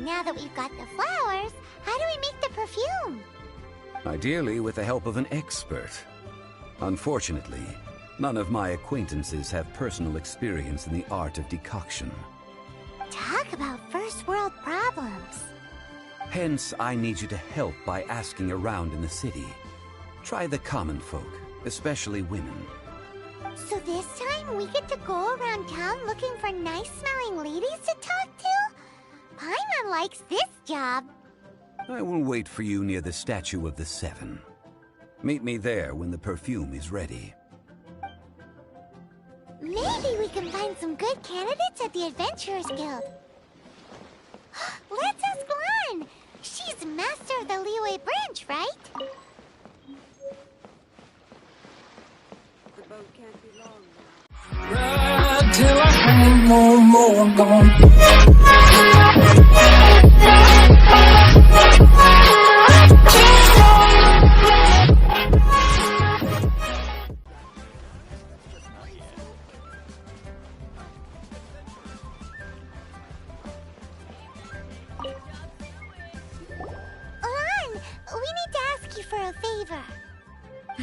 now that we've got the flowers, how do we make the perfume? Ideally with the help of an expert. Unfortunately, none of my acquaintances have personal experience in the art of decoction. Talk about first world problems. Hence, I need you to help by asking around in the city. Try the common folk, especially women. So this time we get to go around town looking for nice-smelling ladies to talk to? Paimon likes this job. I will wait for you near the statue of the Seven. Meet me there when the perfume is ready. Maybe we can find some good candidates at the Adventurers Guild. Let's ask Lan! She's master of the Liyue branch, right? The boat can't be long now. Ride till I ain't no more gone.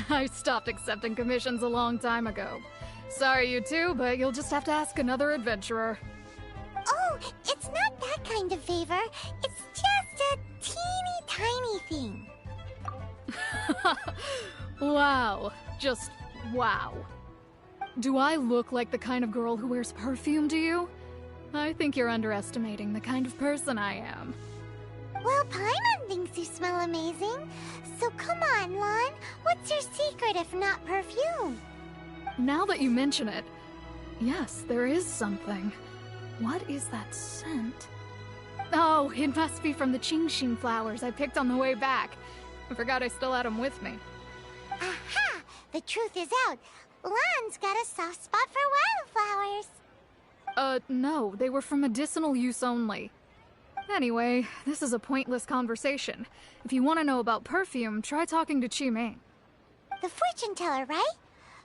I stopped accepting commissions a long time ago. Sorry, you two, but you'll just have to ask another adventurer. Oh, it's not that kind of favor. It's just a teeny tiny thing. Wow. Just wow. Do I look like the kind of girl who wears perfume to you? I think you're underestimating the kind of person I am. Well, Paimon thinks you smell amazing. So come on, Lan. What's your secret if not perfume? Now that you mention it, yes, there is something. What is that scent? Oh, it must be from the Genshin flowers I picked on the way back. I forgot I still had them with me. Aha! The truth is out. Lan's got a soft spot for wildflowers. No, they were for medicinal use only. Anyway, this is a pointless conversation. If you want to know about perfume, try talking to Chimay. The fortune teller, right?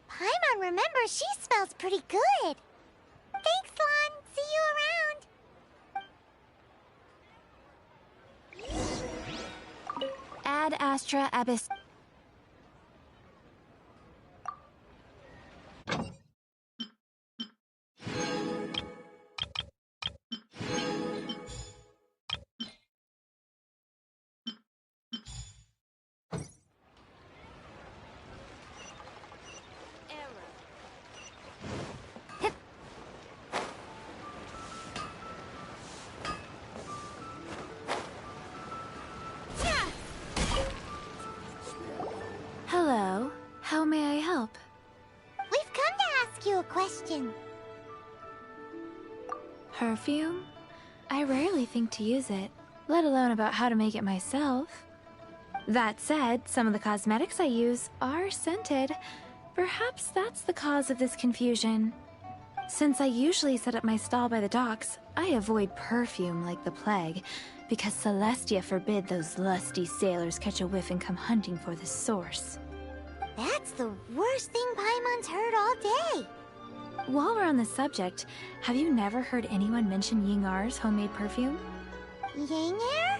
Paimon remembers she smells pretty good. Thanks, Lan. See you around. Ad Astra Abyss. Hello. How may I help? We've come to ask you a question. Perfume? I rarely think to use it, let alone about how to make it myself. That said, some of the cosmetics I use are scented. Perhaps that's the cause of this confusion. Since I usually set up my stall by the docks, I avoid perfume like the plague, because Celestia forbid those lusty sailors catch a whiff and come hunting for the source. That's the worst thing Paimon's heard all day. While we're on the subject, have you never heard anyone mention Yingar's homemade perfume? Yingar?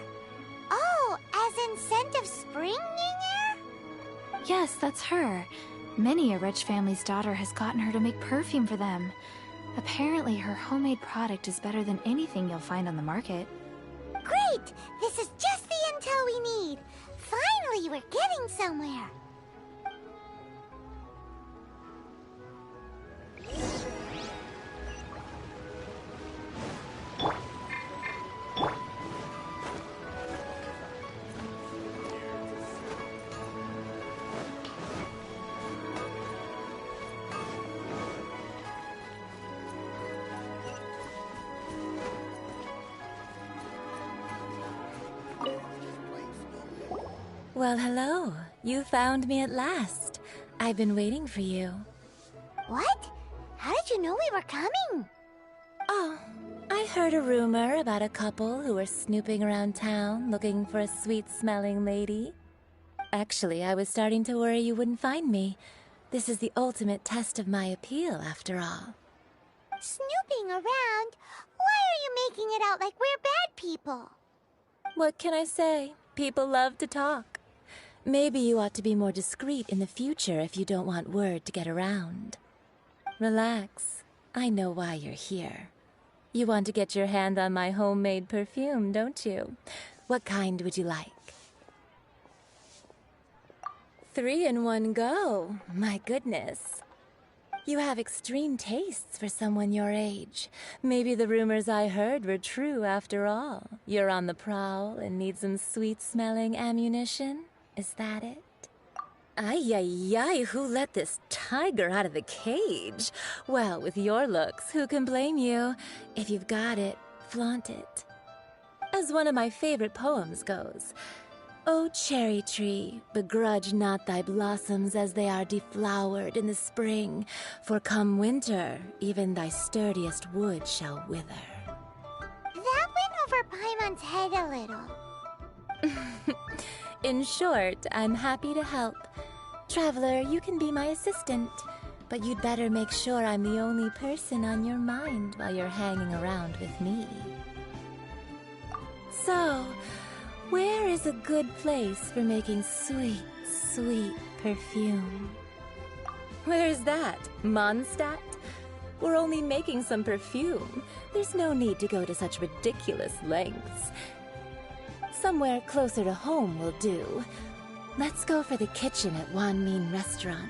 Oh, as in scent of spring, Yingar? Yes, that's her. Many a rich family's daughter has gotten her to make perfume for them. Apparently, her homemade product is better than anything you'll find on the market. Great! This is just the intel we need. Finally, we're getting somewhere. Well, hello. You found me at last. I've been waiting for you. What? How did you know we were coming? Oh, I heard a rumor about a couple who were snooping around town looking for a sweet-smelling lady. Actually, I was starting to worry you wouldn't find me. This is the ultimate test of my appeal, after all. Snooping around? Why are you making it out like we're bad people? What can I say? People love to talk. Maybe you ought to be more discreet in the future if you don't want word to get around. Relax. I know why you're here. You want to get your hand on my homemade perfume, don't you? What kind would you like? 3 in one go. My goodness. You have extreme tastes for someone your age. Maybe the rumors I heard were true after all. You're on the prowl and need some sweet-smelling ammunition? Is that it? Ay, ay, ay, who let this tiger out of the cage? Well, with your looks, who can blame you? If you've got it, flaunt it. As one of my favorite poems goes, "O cherry tree, begrudge not thy blossoms as they are deflowered in the spring, for come winter, even thy sturdiest wood shall wither." That went over Paimon's head a little. In short, I'm happy to help. Traveler, you can be my assistant, but you'd better make sure I'm the only person on your mind while you're hanging around with me. So, where is a good place for making sweet, sweet perfume? Where's that? Mondstadt? We're only making some perfume. There's no need to go to such ridiculous lengths. Somewhere closer to home will do. Let's go for the kitchen at Wan Min Restaurant.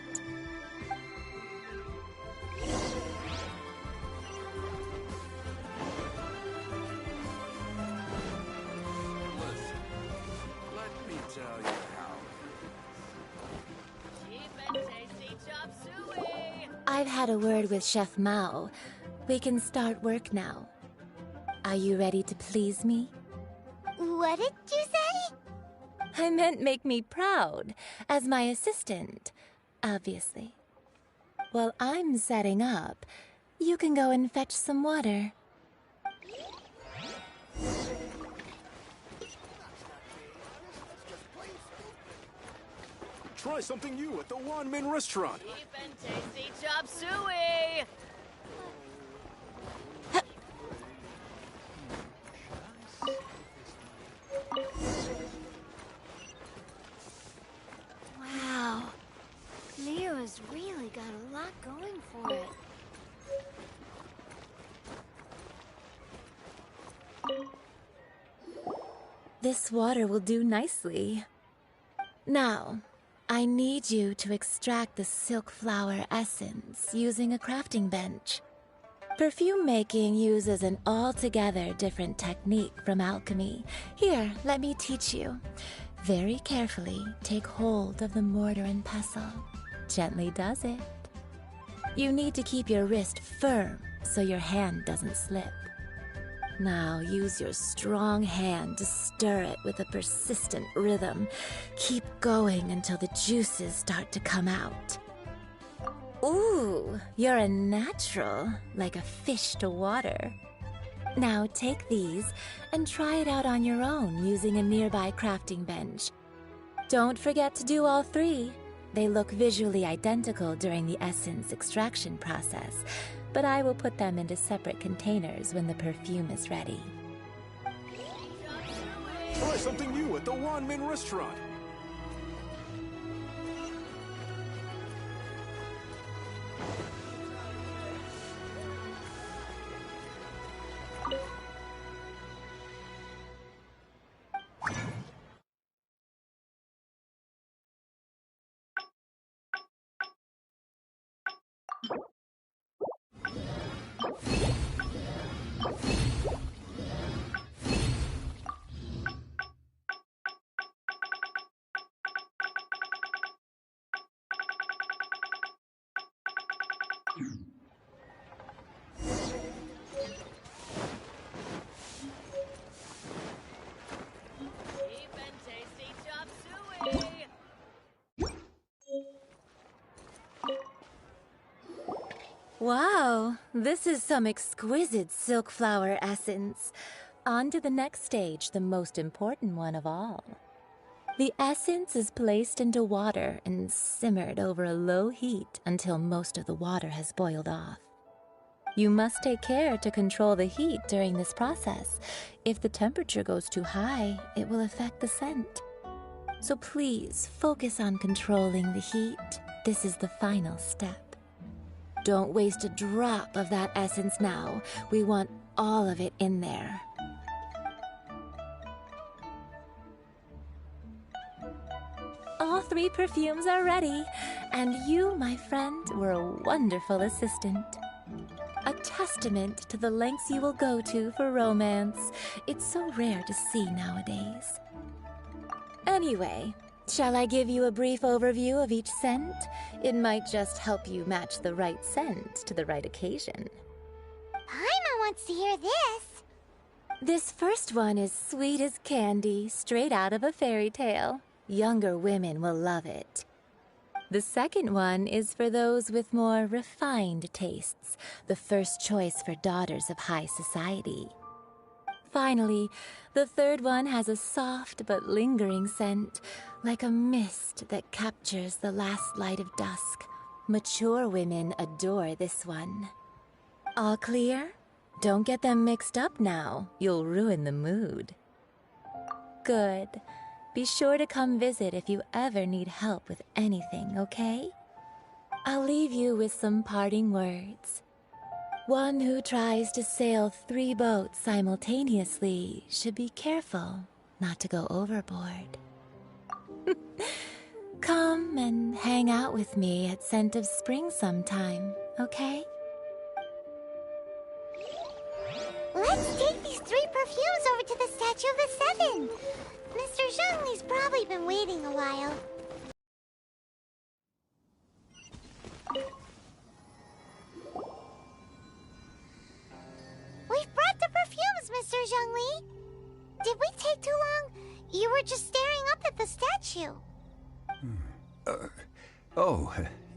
Listen, let me tell you how. Cheap and tasty chop suey! I've had a word with Chef Mao. We can start work now. Are you ready to please me? What did you say? I meant make me proud, as my assistant, obviously. While I'm setting up, you can go and fetch some water. Try something new at the Wan Min Restaurant. Cheap and tasty chop suey! Wow. Leo's really got a lot going for it. This water will do nicely. Now, I need you to extract the silk flower essence using a crafting bench. Perfume making uses an altogether different technique from alchemy. Here, let me teach you. Very carefully, take hold of the mortar and pestle. Gently does it. You need to keep your wrist firm so your hand doesn't slip. Now use your strong hand to stir it with a persistent rhythm. Keep going until the juices start to come out. Ooh, you're a natural, like a fish to water. Now take these and try it out on your own using a nearby crafting bench. Don't forget to do all 3. They look visually identical during the essence extraction process, but I will put them into separate containers when the perfume is ready. Try something new at the Wan Min Restaurant. Cheap and tasty chop suey! Wow, this is some exquisite silk flower essence. On to the next stage, the most important one of all. The essence is placed into water and simmered over a low heat until most of the water has boiled off. You must take care to control the heat during this process. If the temperature goes too high, it will affect the scent. So please focus on controlling the heat. This is the final step. Don't waste a drop of that essence now. We want all of it in there. All 3 perfumes are ready, and you, my friend, were a wonderful assistant. A testament to the lengths you will go to for romance. It's so rare to see nowadays. Anyway, shall I give you a brief overview of each scent? It might just help you match the right scent to the right occasion. Paimon wants to hear this. This first one is sweet as candy, straight out of a fairy tale. Younger women will love it. The second one is for those with more refined tastes, the first choice for daughters of high society. Finally, the third one has a soft but lingering scent, like a mist that captures the last light of dusk. Mature women adore this one. All clear? Don't get them mixed up now. You'll ruin the mood. Good. Be sure to come visit if you ever need help with anything, okay? I'll leave you with some parting words. One who tries to sail 3 boats simultaneously should be careful not to go overboard. Come and hang out with me at Scent of Spring sometime, okay? Let's take these 3 perfumes over to the Statue of the Seven. Mr. Zhongli's probably been waiting a while. We've brought the perfumes, Mr. Zhongli. Did we take too long? You were just staring up at the statue. Oh,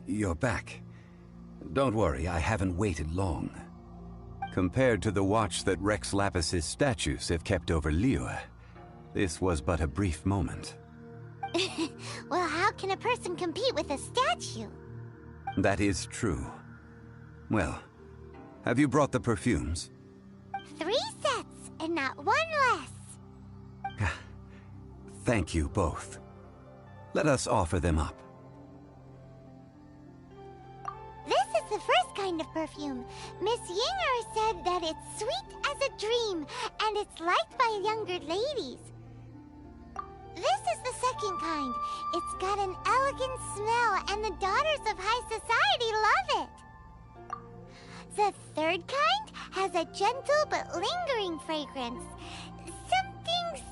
you're back. Don't worry, I haven't waited long. Compared to the watch that Rex Lapis's statues have kept over Liyue, this was but a brief moment. Well, how can a person compete with a statue? That is true. Well, have you brought the perfumes? 3 sets, and not 1 less. Thank you both. Let us offer them up. This is the first kind of perfume. Miss Yinger said that it's sweet as a dream, and it's liked by younger ladies. This is the second kind. It's got an elegant smell, and the daughters of high society love it. The third kind has a gentle but lingering fragrance.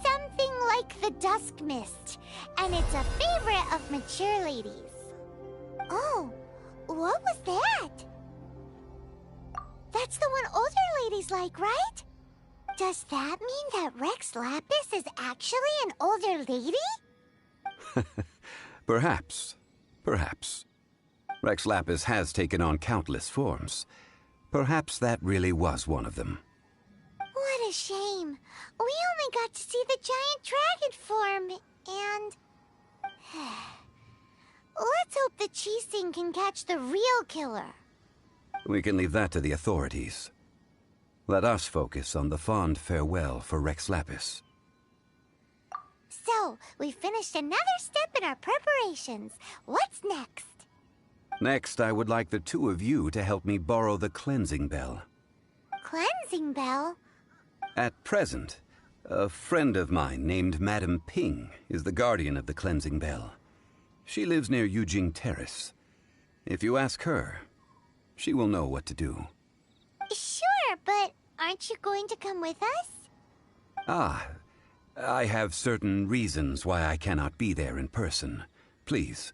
Something like the dusk mist, and it's a favorite of mature ladies. Oh, what was that? That's the one older ladies like, right? Does that mean that Rex Lapis is actually an older lady? Perhaps. Perhaps. Rex Lapis has taken on countless forms. Perhaps that really was one of them. What a shame. We only got to see the giant dragon form, and... Let's hope the Qixing can catch the real killer. We can leave that to the authorities. Let us focus on the fond farewell for Rex Lapis. So, we've finished another step in our preparations. What's next? Next, I would like the 2 of you to help me borrow the cleansing bell. Cleansing bell? At present, a friend of mine named Madame Ping is the guardian of the cleansing bell. She lives near Yujing Terrace. If you ask her, she will know what to do. Sure, but aren't you going to come with us? Ah, I have certain reasons why I cannot be there in person. Please,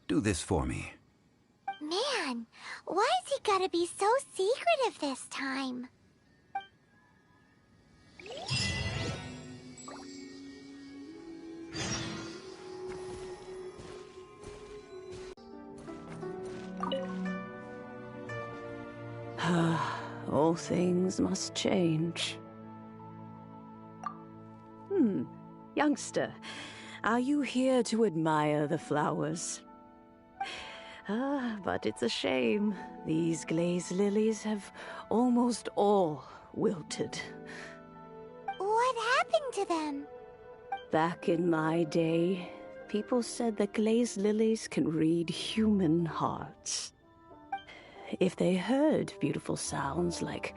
do this for me. Man, why's he gotta be so secretive this time? All things must change. Youngster, are you here to admire the flowers? But it's a shame. These glazed lilies have almost all wilted. What happened to them? Back in my day, people said that glazed lilies can read human hearts. If they heard beautiful sounds like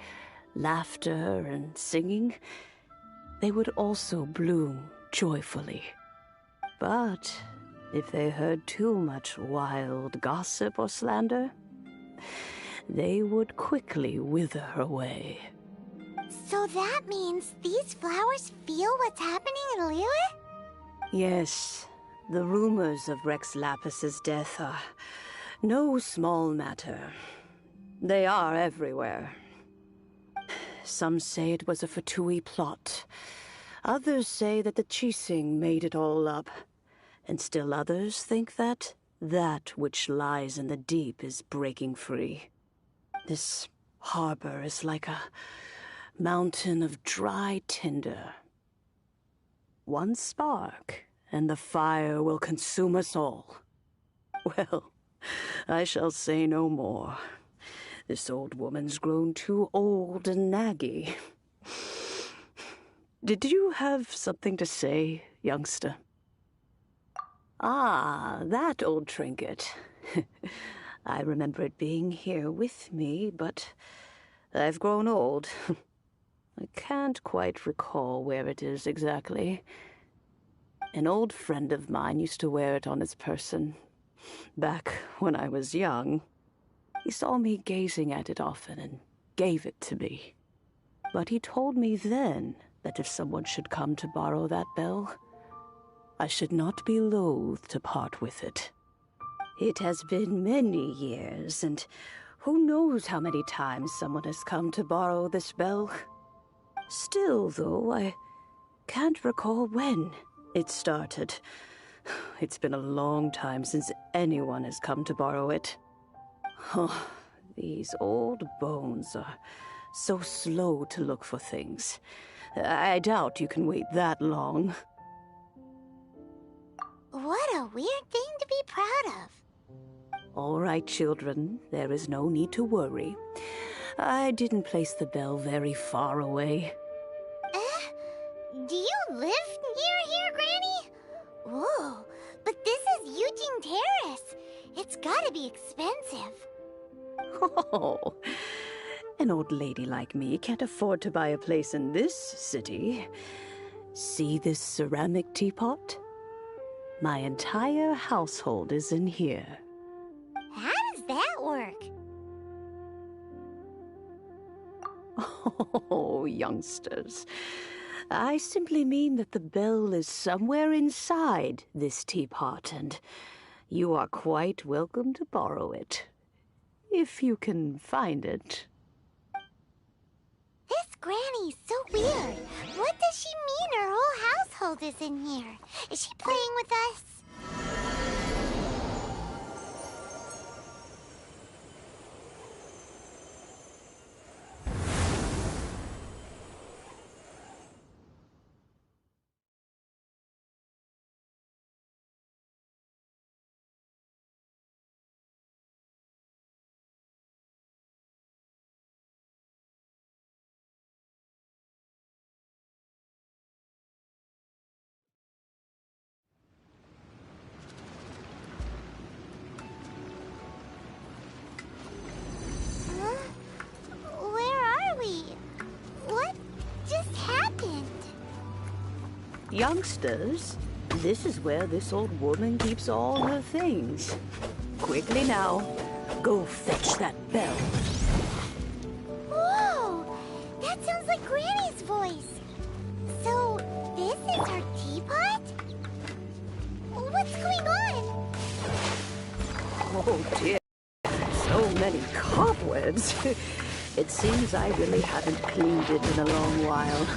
laughter and singing, they would also bloom joyfully. But if they heard too much wild gossip or slander, they would quickly wither away. So that means these flowers feel what's happening in Liyue? Yes, the rumors of Rex Lapis's death are no small matter. They are everywhere. Some say it was a Fatui plot. Others say that the Chising made it all up. And still others think that which lies in the deep is breaking free. This harbor is like a mountain of dry tinder. One spark, and the fire will consume us all. Well, I shall say no more. This old woman's grown too old and naggy. Did you have something to say, youngster? Ah, that old trinket. I remember it being here with me, but I've grown old. I can't quite recall where it is exactly. An old friend of mine used to wear it on his person, back when I was young. He saw me gazing at it often and gave it to me. But he told me then that if someone should come to borrow that bell, I should not be loath to part with it. It has been many years, and who knows how many times someone has come to borrow this bell. Still, though, I can't recall when it started. It's been a long time since anyone has come to borrow it. Oh, these old bones are so slow to look for things. I doubt you can wait that long. What a weird thing to be proud of. All right, children, there is no need to worry. I didn't place the bell very far away. Do you live near here, Granny? Whoa, but this is Eugene Terrace. It's gotta be expensive. Oh, an old lady like me can't afford to buy a place in this city. See this ceramic teapot? My entire household is in here. How does that work? Oh, youngsters. I simply mean that the bell is somewhere inside this teapot, and you are quite welcome to borrow it. If you can find it. This Granny's so weird. What does she mean her whole household is in here? Is she playing with us? Youngsters, this is where this old woman keeps all her things. Quickly now, go fetch that bell. Whoa! That sounds like Granny's voice. So, this is her teapot? What's going on? Oh dear, so many cobwebs. It seems I really haven't cleaned it in a long while.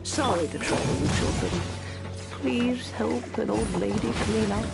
Sorry to trouble you, children. Please help an old lady clean up.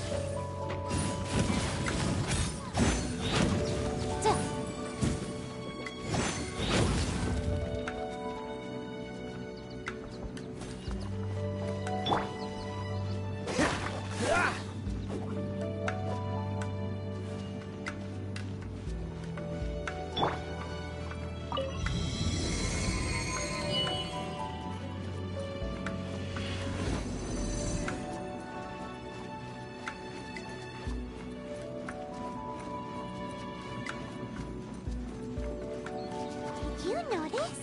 notice?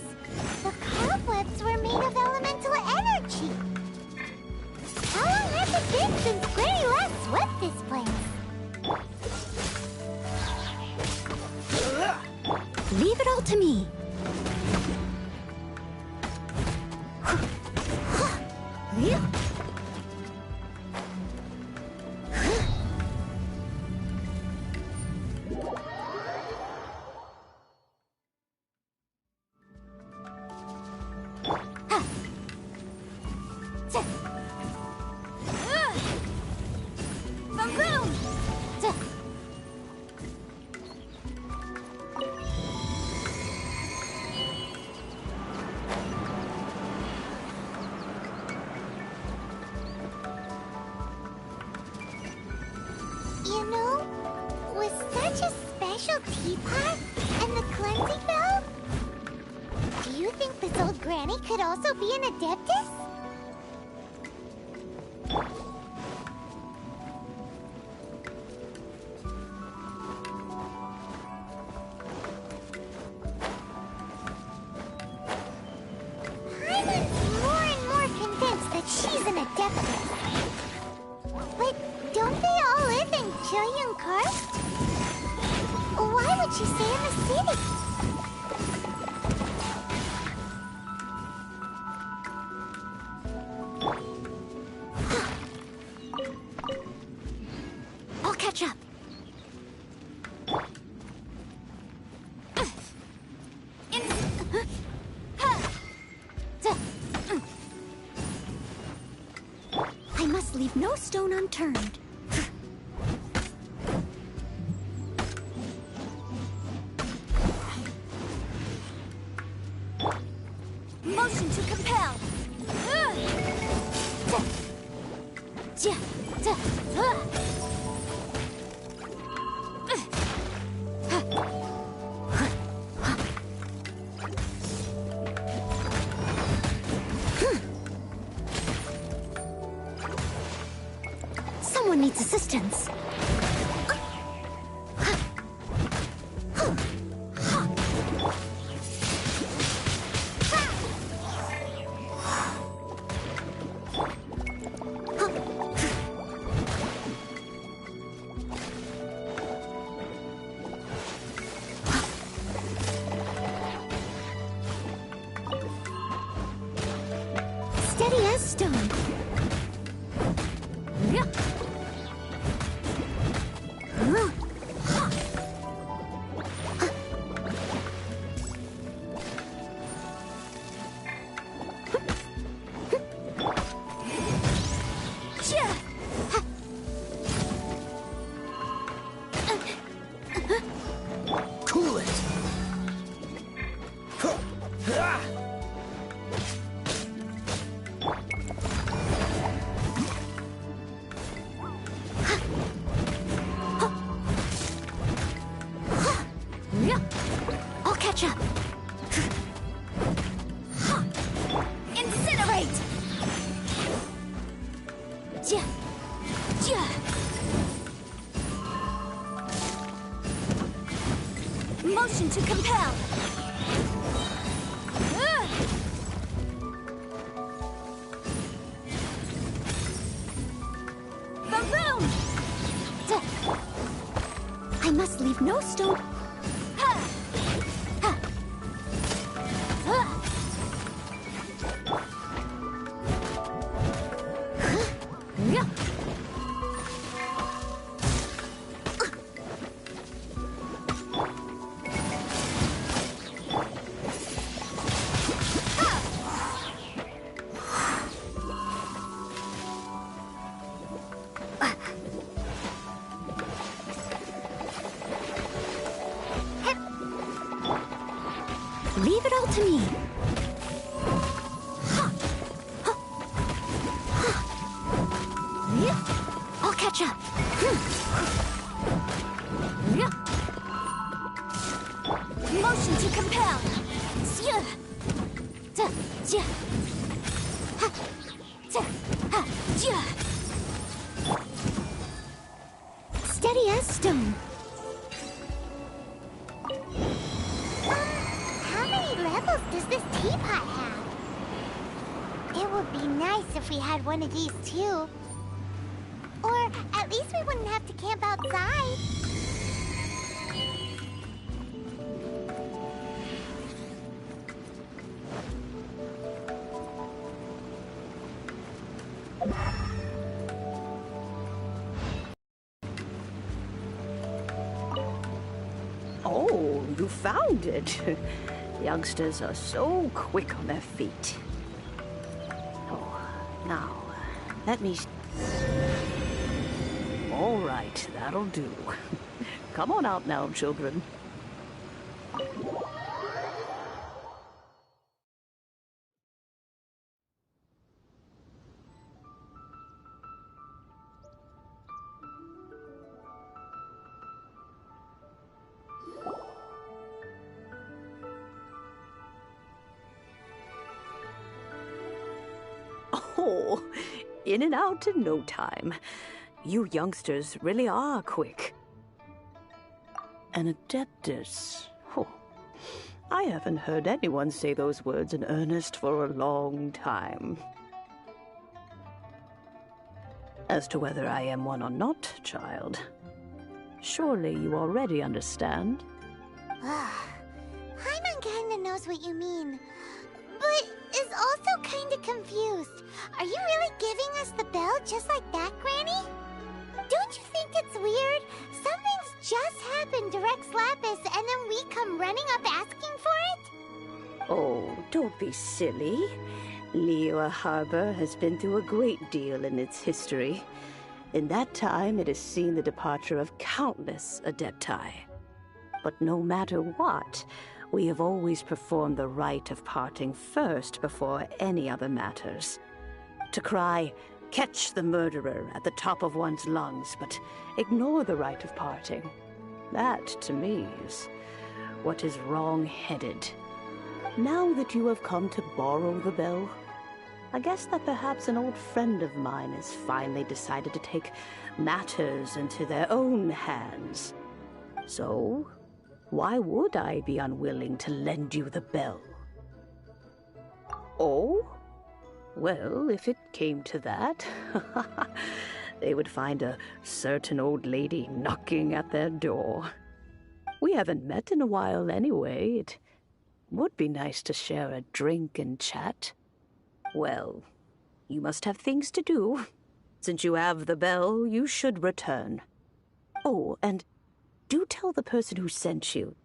The cobwebs were made of elemental energy. How long has it been since Granny last swept this place? Leave it all to me. You know, with such a special teapot and the cleansing bell, do you think this old granny could also be an adeptus? I'm more and more convinced that she's an adeptus. But don't they all live in Julian Karst? Why would she stay in the city? I'll catch up. I must leave no stone unturned. Motion to compel. Someone needs assistance. Steady as stone. Cool it. I'll catch up. Incinerate! Motion to compel. The room! I must leave no stone. Leave it all to me. I'll catch up. Motion to compel. Steady as stone. How many left? bubbles does this teapot have? It would be nice if we had one of these too. Or at least we wouldn't have to camp outside. Oh, you found it. Youngsters are so quick on their feet. Oh, now, let me... All right, that'll do. Come on out now, children. Oh, in and out in no time. You youngsters really are quick. An adeptus. Oh, I haven't heard anyone say those words in earnest for a long time. As to whether I am one or not, child, surely you already understand. Paimon kinda knows what you mean, but is also kinda confused. Are you really giving us the bell just like that, Granny? Don't you think it's weird? Something's just happened to Rex Lapis, and then we come running up asking for it? Oh, don't be silly. Liyue Harbor has been through a great deal in its history. In that time, it has seen the departure of countless adepti. But no matter what, we have always performed the rite of parting first before any other matters. To cry, "Catch the murderer," at the top of one's lungs, but ignore the rite of parting. That, to me, is what is wrong-headed. Now that you have come to borrow the bell, I guess that perhaps an old friend of mine has finally decided to take matters into their own hands. So, why would I be unwilling to lend you the bell? Oh? Well, if it came to that, they would find a certain old lady knocking at their door. We haven't met in a while anyway. It would be nice to share a drink and chat. Well, you must have things to do. Since you have the bell, you should return. Oh, and do tell the person who sent you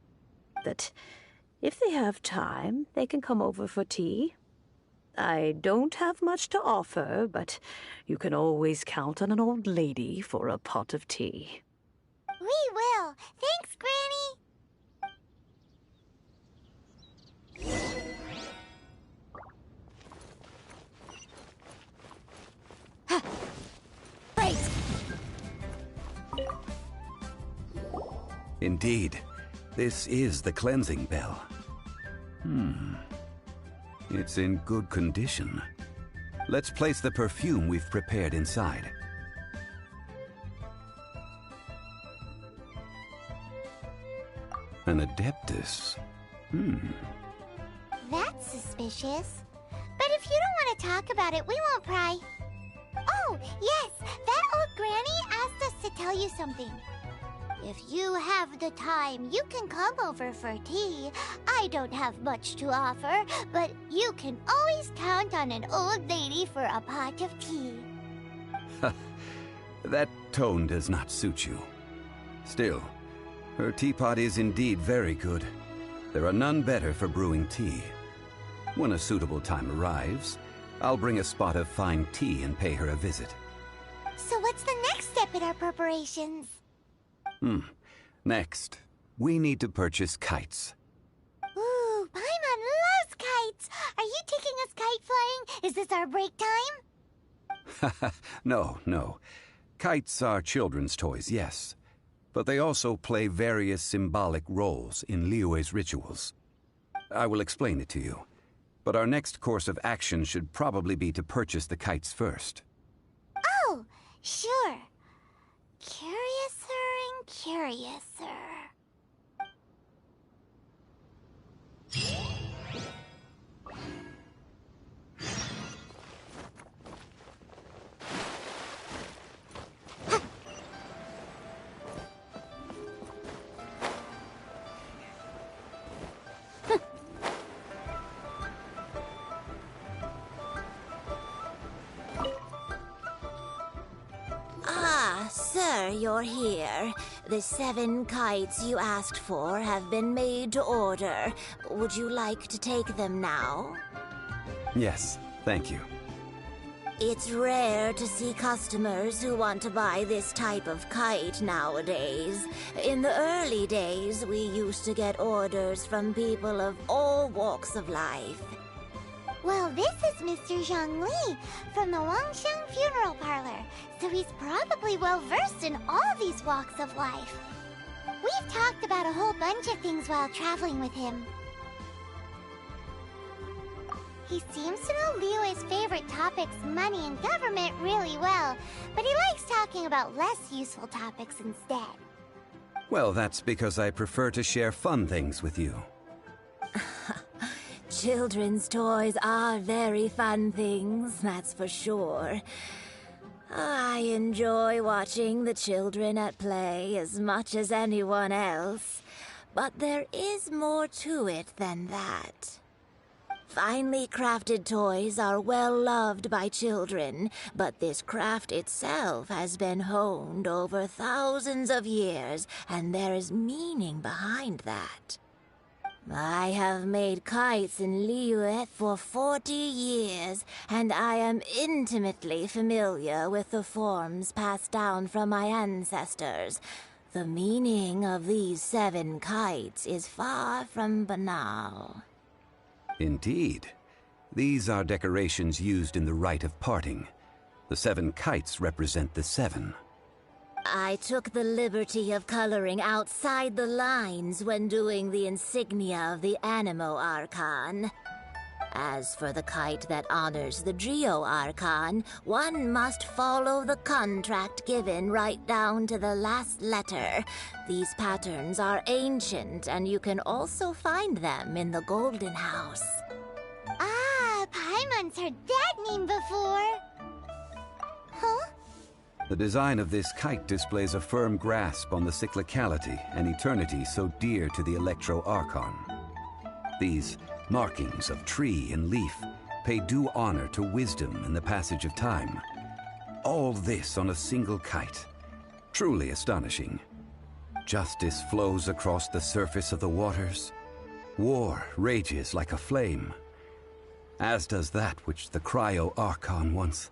that if they have time, they can come over for tea. I don't have much to offer, but you can always count on an old lady for a pot of tea. We will. Thanks, Granny. Great! Indeed, this is the cleansing bell. It's in good condition. Let's place the perfume we've prepared inside. An adeptus. That's suspicious. But if you don't want to talk about it, we won't pry. Oh, yes, that old granny asked us to tell you something. If you have the time, you can come over for tea. I don't have much to offer, but you can always count on an old lady for a pot of tea. That tone does not suit you. Still, her teapot is indeed very good. There are none better for brewing tea. When a suitable time arrives, I'll bring a spot of fine tea and pay her a visit. So what's the next step in our preparations? Next, we need to purchase kites. Ooh, Paimon loves kites! Are you taking us kite flying? Is this our break time? No. Kites are children's toys, yes. But they also play various symbolic roles in Liyue's rituals. I will explain it to you. But our next course of action should probably be to purchase the kites first. Oh, sure. Curiouser and curiouser. you're here. The 7 kites you asked for have been made to order. Would you like to take them now? Yes, thank you. It's rare to see customers who want to buy this type of kite nowadays. In the early days, we used to get orders from people of all walks of life. Well, this is Mr. Zhongli from the Wangsheng Funeral Parlor, so he's probably well-versed in all these walks of life. We've talked about a whole bunch of things while traveling with him. He seems to know Liyue's favorite topics, money and government, really well, but he likes talking about less useful topics instead. Well, that's because I prefer to share fun things with you. Children's toys are very fun things, that's for sure. I enjoy watching the children at play as much as anyone else, but there is more to it than that. Finely crafted toys are well loved by children, but this craft itself has been honed over thousands of years, and there is meaning behind that. I have made kites in Liyue for 40 years, and I am intimately familiar with the forms passed down from my ancestors. The meaning of these 7 kites is far from banal. Indeed. These are decorations used in the rite of parting. The 7 kites represent the 7. I took the liberty of coloring outside the lines when doing the insignia of the Animo Archon. As for the kite that honors the Geo Archon, one must follow the contract given right down to the last letter. These patterns are ancient, and you can also find them in the Golden House. Ah, Paimon's heard that name before. Huh? The design of this kite displays a firm grasp on the cyclicality and eternity so dear to the Electro Archon. These markings of tree and leaf pay due honor to wisdom and the passage of time. All this on a single kite. Truly astonishing. Justice flows across the surface of the waters. War rages like a flame. As does that which the Cryo Archon once...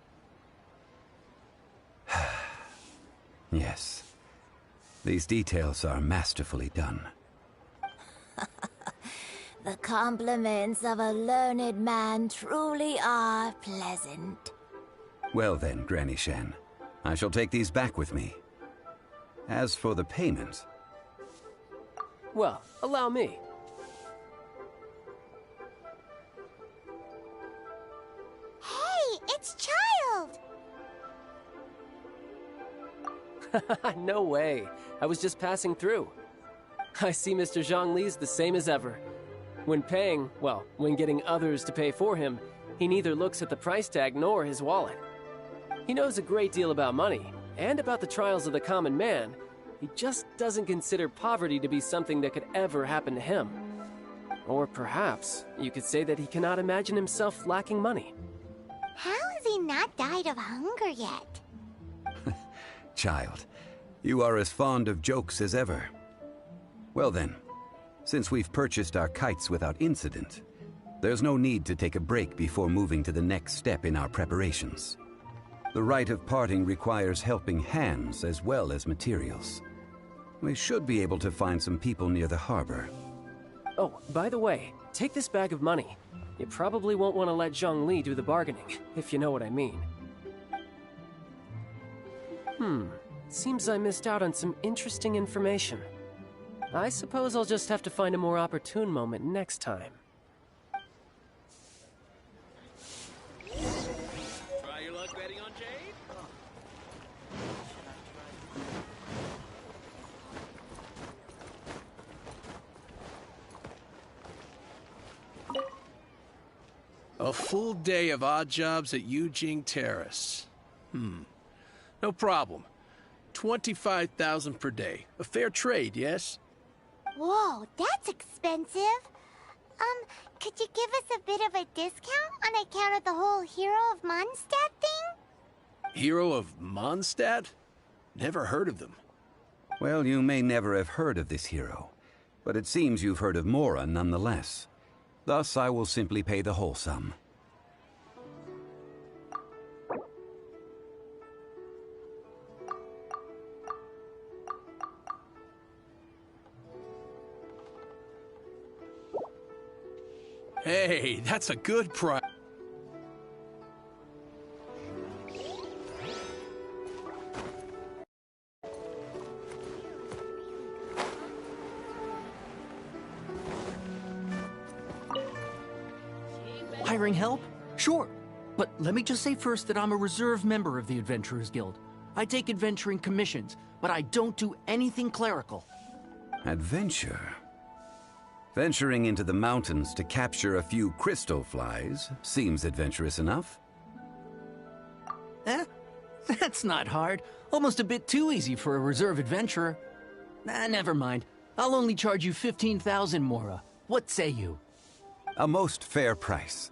Yes. These details are masterfully done. The compliments of a learned man truly are pleasant. Well then, Granny Shen, I shall take these back with me. As for the payment... Well, allow me. Hey, it's Child! No way. I was just passing through. I see Mr. Zhongli's the same as ever. When paying, well, when getting others to pay for him, he neither looks at the price tag nor his wallet. He knows a great deal about money, and about the trials of the common man. He just doesn't consider poverty to be something that could ever happen to him. Or perhaps, you could say that he cannot imagine himself lacking money. How has he not died of hunger yet? Child, you are as fond of jokes as ever. Well then, since we've purchased our kites without incident, there's no need to take a break before moving to the next step in our preparations. The rite of parting requires helping hands as well as materials. We should be able to find some people near the harbor. Oh, by the way, take this bag of money. You probably won't want to let Zhongli do the bargaining, if you know what I mean. Seems I missed out on some interesting information. I suppose I'll just have to find a more opportune moment next time. Try your luck betting on Jade? A full day of odd jobs at Yujing Terrace. No problem. 25,000 per day. A fair trade, yes? Whoa, that's expensive. Could you give us a bit of a discount on account of the whole Hero of Mondstadt thing? Hero of Mondstadt? Never heard of them. Well, you may never have heard of this hero, but it seems you've heard of Mora nonetheless. Thus, I will simply pay the whole sum. Hey, that's a good price. Hiring help? Sure. But let me just say first that I'm a reserve member of the Adventurers Guild. I take adventuring commissions, but I don't do anything clerical. Adventure? Venturing into the mountains to capture a few crystal flies seems adventurous enough. That's not hard. Almost a bit too easy for a reserve adventurer. Never mind. I'll only charge you 15,000 Mora. What say you? A most fair price.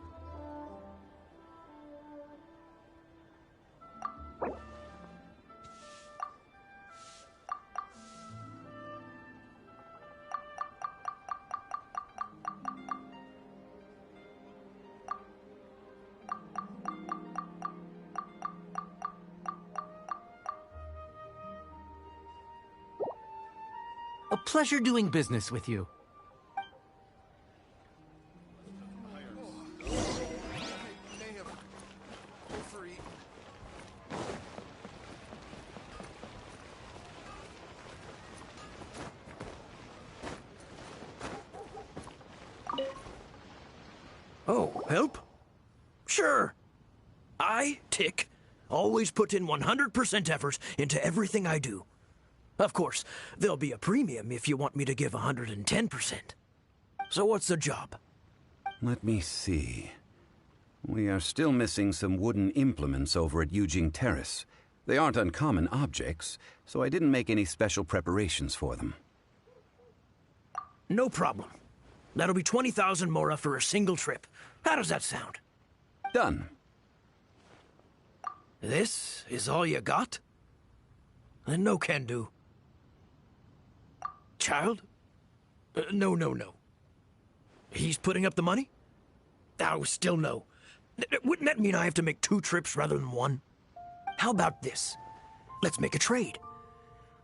A pleasure doing business with you. Oh, help? Sure. I, Tick, always put in 100% effort into everything I do. Of course, there'll be a premium if you want me to give 110%. So what's the job? Let me see. We are still missing some wooden implements over at Yujing Terrace. They aren't uncommon objects, so I didn't make any special preparations for them. No problem. That'll be 20,000 Mora for a single trip. How does that sound? Done. This is all you got? Then no can do. Child? No. He's putting up the money? Oh, still no. Wouldn't that mean I have to make 2 trips rather than 1? How about this? Let's make a trade.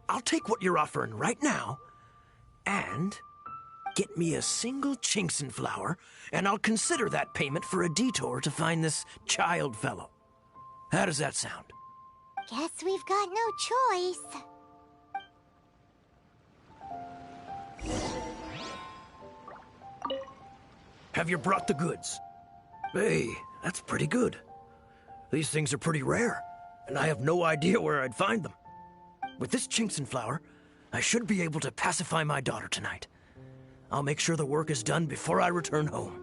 I'll take what you're offering right now, and get me a single Chinxin flower, and I'll consider that payment for a detour to find this child fellow. How does that sound? Guess we've got no choice. Have you brought the goods? Hey, that's pretty good. These things are pretty rare, and I have no idea where I'd find them. With this Chinxin flower, I should be able to pacify my daughter tonight. I'll make sure the work is done before I return home.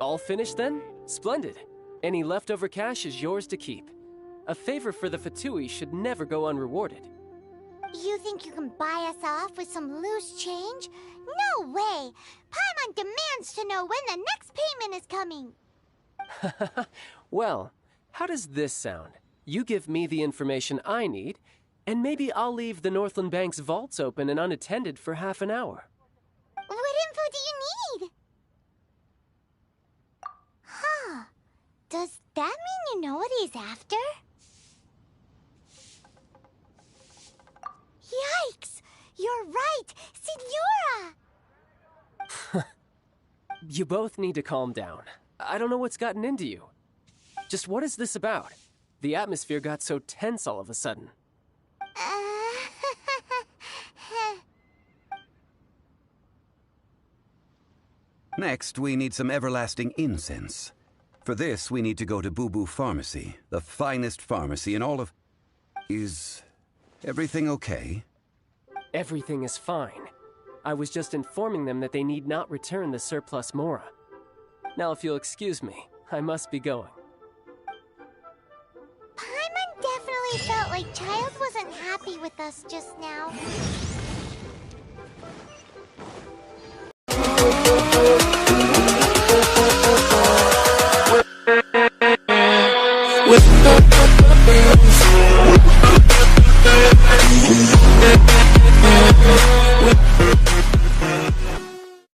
All finished then? Splendid. Any leftover cash is yours to keep. A favor for the Fatui should never go unrewarded. You think you can buy us off with some loose change? No way! Paimon demands to know when the next payment is coming! Well, how does this sound? You give me the information I need, and maybe I'll leave the Northland Bank's vaults open and unattended for half an hour. What info do you need? Huh. Does that mean you know what he's after? Yikes! You're right! Signora! You both need to calm down. I don't know what's gotten into you. Just what is this about? The atmosphere got so tense all of a sudden. Next, we need some everlasting incense. For this, we need to go to Boo Boo Pharmacy, the finest pharmacy in all of... Is everything okay? Everything is fine. I was just informing them that they need not return the surplus Mora. Now, if you'll excuse me, I must be going. Paimon definitely felt like Child wasn't happy with us just now.